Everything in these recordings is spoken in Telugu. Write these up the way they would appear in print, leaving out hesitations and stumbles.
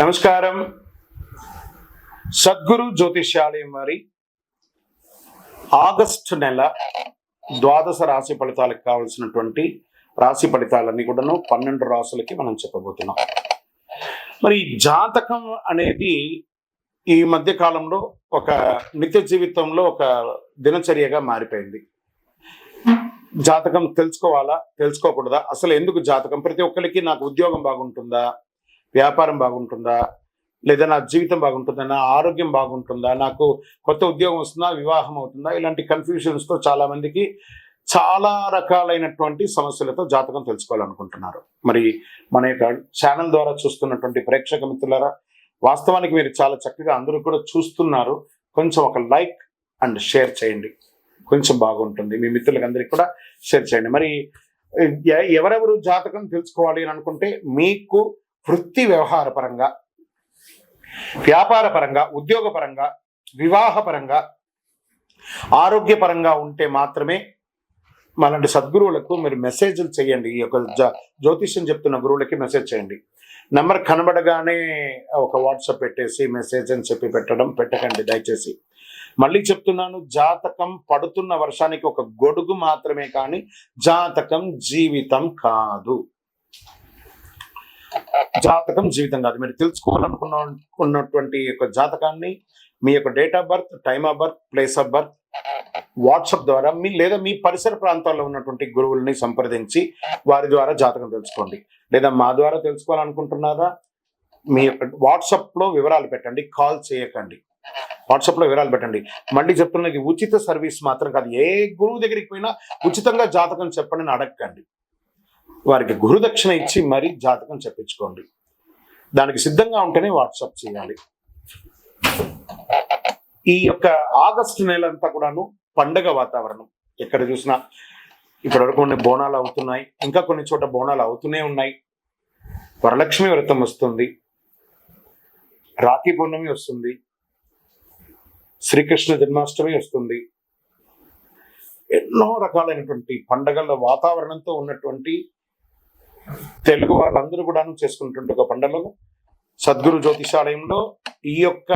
నమస్కారం. సద్గురు జ్యోతిష్యాలయం వారి ఆగస్టు నెల ద్వాదశ రాశి ఫలితాలకు కావాల్సినటువంటి రాశి ఫలితాలన్నీ కూడాను 12 రాశులకి మనం చెప్పబోతున్నాం. మరి జాతకం అనేది ఈ మధ్య కాలంలో ఒక నిత్య జీవితంలో ఒక దినచర్యగా మారిపోయింది. జాతకం తెలుసుకోవాలా, తెలుసుకోకూడదా, అసలు ఎందుకు జాతకం? ప్రతి ఒక్కరికి నాకు ఉద్యోగం బాగుంటుందా, వ్యాపారం బాగుంటుందా, లేదా నా జీవితం బాగుంటుందా, నా ఆరోగ్యం బాగుంటుందా, నాకు కొత్త ఉద్యోగం వస్తుందా, వివాహం అవుతుందా, ఇలాంటి కన్ఫ్యూషన్స్తో చాలామందికి చాలా రకాలైనటువంటి సమస్యలతో జాతకం తెలుసుకోవాలనుకుంటున్నారు. మరి మన యొక్క ఛానల్ ద్వారా చూస్తున్నటువంటి ప్రేక్షక మిత్రులారా, వాస్తవానికి మీరు చాలా చక్కగా అందరూ కూడా చూస్తున్నారు. కొంచెం ఒక లైక్ అండ్ షేర్ చేయండి, కొంచెం బాగుంటుంది. మీ మిత్రులకి అందరికీ కూడా షేర్ చేయండి. మరి ఎవరెవరు జాతకం తెలుసుకోవాలి అని అనుకుంటే, మీకు వృత్తి వ్యవహార పరంగా, వ్యాపార పరంగా, ఉద్యోగ పరంగా, వివాహ పరంగా, ఆరోగ్యపరంగా ఉంటే మాత్రమే మనలాంటి సద్గురువులకు మీరు మెసేజ్లు చేయండి. ఈ యొక్క జ్యోతిష్యం చెప్తున్న గురువులకి మెసేజ్ చేయండి. నెంబర్ కనబడగానే ఒక వాట్సాప్ పెట్టేసి మెసేజ్ అని చెప్పి పెట్టకండి దయచేసి. మళ్ళీ చెప్తున్నాను, జాతకం పడుతున్న వర్షానికి ఒక గొడుగు మాత్రమే, కానీ జాతకం జీవితం కాదు. జాతకం జీవితం కాదు. మీరు తెలుసుకోవాలనుకున్నటువంటి యొక్క జాతకాన్ని మీ యొక్క date of birth, time of birth, place of birth WhatsApp ద్వారా లేదా మీ పరిసర ప్రాంతాల్లో ఉన్నటువంటి గురువుల్ని సంప్రదించి వారి ద్వారా జాతకం తెలుసుకోండి. లేదా మా ద్వారా తెలుసుకోవాలనుకుంటున్నారా, మీ యొక్క వాట్సాప్లో వివరాలు పెట్టండి, కాల్ చేయకండి. వాట్సాప్లో వివరాలు పెట్టండి. మళ్ళీ చెప్తున్నది, ఉచిత సర్వీస్ మాత్రం కాదు. ఏ గురువు దగ్గరికి పోయినా ఉచితంగా జాతకం చెప్పండి అని అడగండి. వారికి గురుదక్షిణ ఇచ్చి మరీ జాతకం చెప్పించుకోండి. దానికి సిద్ధంగా ఉంటేనే వాట్సాప్ చేయాలి. ఈ యొక్క ఆగస్టు నెల అంతా కూడాను పండగ వాతావరణం. ఎక్కడ చూసినా ఇప్పటివరకు కొన్ని బోనాలు అవుతున్నాయి, ఇంకా కొన్ని చోట బోనాలు అవుతూనే ఉన్నాయి. వరలక్ష్మి వ్రతం వస్తుంది, రాఖీ పౌర్ణమి వస్తుంది, శ్రీకృష్ణ జన్మాష్టమి వస్తుంది. ఎన్నో రకాలైనటువంటి పండగల వాతావరణంతో ఉన్నటువంటి తెలుగు వాళ్ళందరూ కూడా చేసుకున్నటువంటి ఒక పండుగలో సద్గురు జ్యోతిషాలయంలో ఈ యొక్క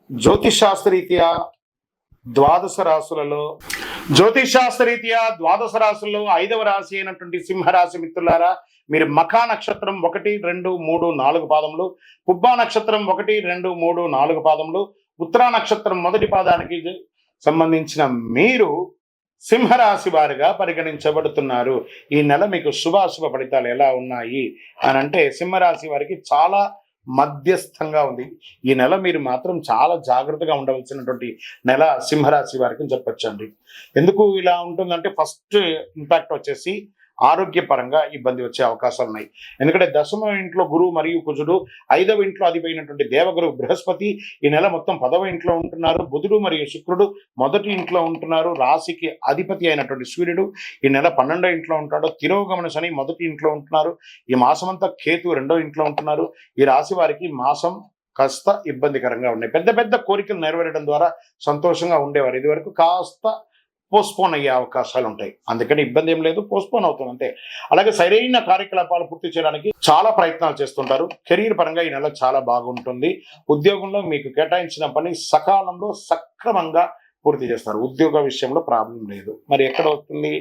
జ్యోతిషాస్త్రరీత్యా ద్వాదశ రాశులలో 5వ రాశి అయినటువంటి సింహరాశి మిత్రులారా, మీరు మఖా నక్షత్రం 1, 2, 3, 4 పాదములు, పుబ్బా నక్షత్రం 1, 2, 3, 4 పాదములు, ఉత్తరా నక్షత్రం మొదటి పాదానికి సంబంధించిన మీరు సింహరాశి వారిగా పరిగణించబడుతున్నారు. ఈ నెల మీకు శుభాశుభ ఫలితాలు ఎలా ఉన్నాయి అని అంటే, సింహరాశి వారికి చాలా మధ్యస్థంగా ఉంది. ఈ నెల మీరు మాత్రం చాలా జాగ్రత్తగా ఉండవలసినటువంటి నెల సింహరాశి వారికి చెప్పొచ్చండి. ఎందుకు ఇలా ఉంటుందంటే, ఫస్ట్ ఇంపాక్ట్ వచ్చేసి ఆరోగ్యపరంగా ఇబ్బంది వచ్చే అవకాశాలు ఉన్నాయి. ఎందుకంటే 10వ ఇంట్లో గురువు మరియు కుజుడు, 5వ ఇంట్లో అధిపైనటువంటి దేవగురు బృహస్పతి ఈ నెల మొత్తం 10వ ఇంట్లో ఉంటున్నారు. బుధుడు మరియు శుక్రుడు మొదటి ఇంట్లో ఉంటున్నారు. రాశికి అధిపతి అయినటువంటి సూర్యుడు ఈ నెల 12వ ఇంట్లో ఉంటాడు. తిరోగమన శని మొదటి ఇంట్లో ఉంటున్నారు. ఈ మాసం అంతా కేతు 2వ ఇంట్లో ఉంటున్నారు. ఈ రాశి వారికి మాసం కాస్త ఇబ్బందికరంగా ఉన్నాయి. పెద్ద పెద్ద కోరికలు నెరవేరడం ద్వారా సంతోషంగా ఉండేవారు. ఇది వరకు కాస్త పోస్ట్పోన్ అయ్యే అవకాశాలు ఉంటాయి. అందుకని ఇబ్బంది ఏం లేదు, పోస్ట్పోన్ అవుతుంది అంతే. అలాగే సరైన కార్యకలాపాలు పూర్తి చేయడానికి చాలా ప్రయత్నాలు చేస్తుంటారు. కెరీర్ పరంగా ఈ నెల చాలా బాగుంటుంది. ఉద్యోగంలో మీకు కేటాయించిన పని సకాలంలో సక్రమంగా పూర్తి చేస్తారు. ఉద్యోగ విషయంలో ప్రాబ్లం లేదు. మరి ఎక్కడ వస్తుంది?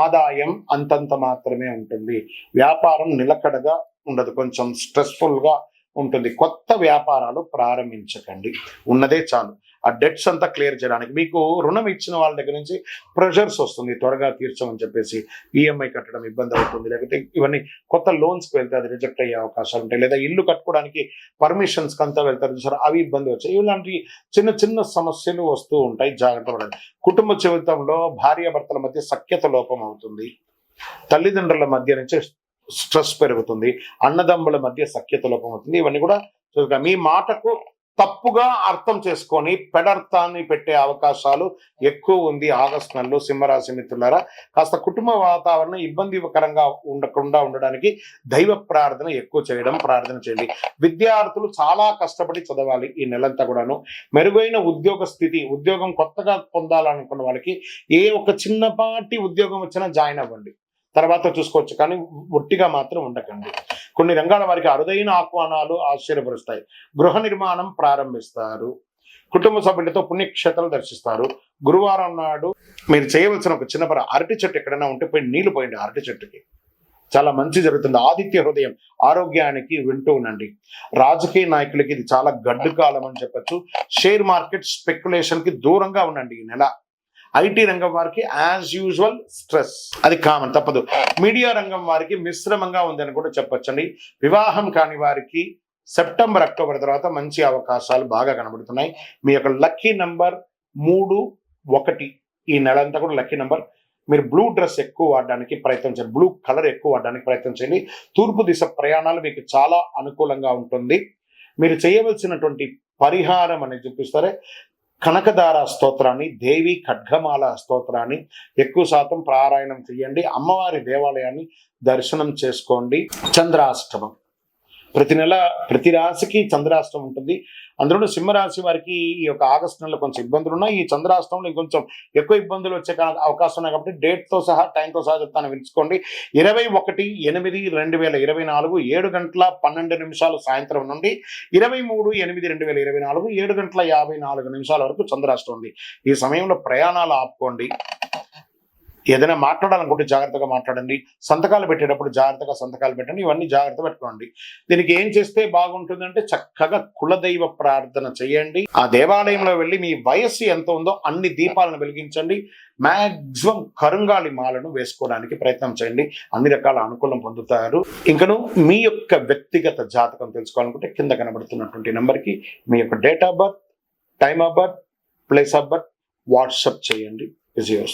ఆదాయం అంతంత మాత్రమే ఉంటుంది. వ్యాపారం నిలకడగా ఉండదు, కొంచెం స్ట్రెస్ఫుల్గా ఉంటుంది. కొత్త వ్యాపారాలు ప్రారంభించకండి, ఉన్నదే చాలు. ఆ డెట్స్ అంతా క్లియర్ చేయడానికి మీకు రుణం ఇచ్చిన వాళ్ళ దగ్గర నుంచి ప్రెషర్స్ వస్తుంది, త్వరగా తీర్చమని చెప్పేసి ఈఎంఐ కట్టడం ఇబ్బంది అవుతుంది. లేకపోతే ఇవన్నీ కొత్త లోన్స్కి వెళ్తే అది రిజెక్ట్ అయ్యే అవకాశాలు ఉంటాయి. లేదా ఇల్లు కట్టుకోవడానికి పర్మిషన్స్కి అంతా వెళ్తారు చూసారు, అవి ఇబ్బంది వచ్చాయి. ఇలాంటి చిన్న చిన్న సమస్యలు వస్తూ ఉంటాయి, జాగ్రత్త పడండి. కుటుంబ జీవితంలో భార్యాభర్తల మధ్య సఖ్యత లోపం అవుతుంది. తల్లిదండ్రుల మధ్య నుంచి స్ట్రెస్ పెరుగుతుంది. అన్నదమ్ముల మధ్య సఖ్యత లోపం అవుతుంది. ఇవన్నీ కూడా మీ మాటకు తప్పుగా అర్థం చేసుకొని పెడర్థాన్ని పెట్టే అవకాశాలు ఎక్కువ ఉంది ఆగస్టు నెలలో. సింహరాశి మిత్రులారా, కాస్త కుటుంబ వాతావరణం ఇబ్బందికరంగా ఉండకుండా ఉండడానికి దైవ ప్రార్థన ఎక్కువ ప్రార్థన చేయండి. విద్యార్థులు చాలా కష్టపడి చదవాలి ఈ నెలంతా కూడాను. మెరుగైన ఉద్యోగ స్థితి, ఉద్యోగం కొత్తగా పొందాలనుకున్న వాళ్ళకి ఏ ఒక చిన్నపాటి ఉద్యోగం వచ్చినా జాయిన్ అవ్వండి, తర్వాత చూసుకోవచ్చు. కానీ ఒట్టిగా మాత్రం ఉండకండి. కొన్ని రంగాల వారికి అరుదైన ఆహ్వానాలు ఆశ్చర్యపరుస్తాయి. గృహ నిర్మాణం ప్రారంభిస్తారు. కుటుంబ సభ్యులతో పుణ్యక్షేత్రాలు దర్శిస్తారు. గురువారం నాడు మీరు చేయవలసిన ఒక చిన్న పని, అరటి చెట్టు ఎక్కడైనా ఉంటే పోయి నీళ్లు పోయండి. అరటి చెట్టుకి చాలా మంచి జరుగుతుంది. ఆదిత్య హృదయం ఆరోగ్యానికి వింటూ ఉండండి. రాజకీయ నాయకులకి ఇది చాలా గడ్డు కాలం అని చెప్పొచ్చు. షేర్ మార్కెట్ స్పెక్యులేషన్ కి దూరంగా ఉండండి ఈ నెల. ఐటీ రంగం వారికి యాజ్ యూజువల్ స్ట్రెస్, అది కామన్, తప్పదు. మీడియా రంగం వారికి మిశ్రమంగా ఉందని కూడా చెప్పొచ్చండి. వివాహం కాని వారికి సెప్టెంబర్ అక్టోబర్ తర్వాత మంచి అవకాశాలు బాగా కనబడుతున్నాయి. మీ యొక్క లక్కీ నంబర్ 3, 1. ఈ నెల అంతా కూడా లక్కీ నంబర్. మీరు బ్లూ డ్రెస్ ఎక్కువ వాడడానికి ప్రయత్నం చేయండి. బ్లూ కలర్ ఎక్కువ వాడడానికి ప్రయత్నం చేయండి. తూర్పు దిశ ప్రయాణాలు మీకు చాలా అనుకూలంగా ఉంటుంది. మీరు చేయవలసినటువంటి పరిహారం అనేది చూపిస్తారే, కనకదార స్తోత్రాన్ని, దేవి ఖడ్గమాల స్తోత్రాన్ని ఎక్కువ శాతం పారాయణం చేయండి. అమ్మవారి దేవాలయాన్ని దర్శనం చేసుకోండి. చంద్రాష్టమం ప్రతి నెల ప్రతి రాశికి చంద్రాష్టమం ఉంటుంది. అందులో సింహరాశి వారికి ఈ యొక్క ఆగస్టు నెలలో కొంచెం ఇబ్బందులు ఉన్నాయి. ఈ చంద్రాష్టమంలో ఇంకొంచెం ఎక్కువ ఇబ్బందులు వచ్చే అవకాశం ఉన్నాయి. కాబట్టి డేట్తో సహా టైంతో సహా చెప్తాను, వినుకోండి. 21/8/2024 7:12 సాయంత్రం నుండి 23/8/2024 7:54 వరకు చంద్రాష్టమం ఉంది. ఈ సమయంలో ప్రయాణాలు ఆపుకోండి. ఏదైనా మాట్లాడాలనుకుంటే జాగ్రత్తగా మాట్లాడండి. సంతకాలు పెట్టేటప్పుడు జాగ్రత్తగా సంతకాలు పెట్టండి. ఇవన్నీ జాగ్రత్త పెట్టుకోండి. దీనికి ఏం చేస్తే బాగుంటుందంటే చక్కగా కులదైవ ప్రార్థన చేయండి. ఆ దేవాలయంలో వెళ్ళి మీ వయస్సు ఎంత ఉందో అన్ని దీపాలను వెలిగించండి. మాక్సిమం కరుంగాళి మాలను వేసుకోవడానికి ప్రయత్నం చేయండి. అన్ని రకాల అనుకూలం పొందుతారు. ఇంకను మీ యొక్క వ్యక్తిగత జాతకం తెలుసుకోవాలనుకుంటే కింద కనబడుతున్నటువంటి నెంబర్కి మీ యొక్క date of birth, time of birth, place of birth WhatsApp చేయండి. విజయోస్తు.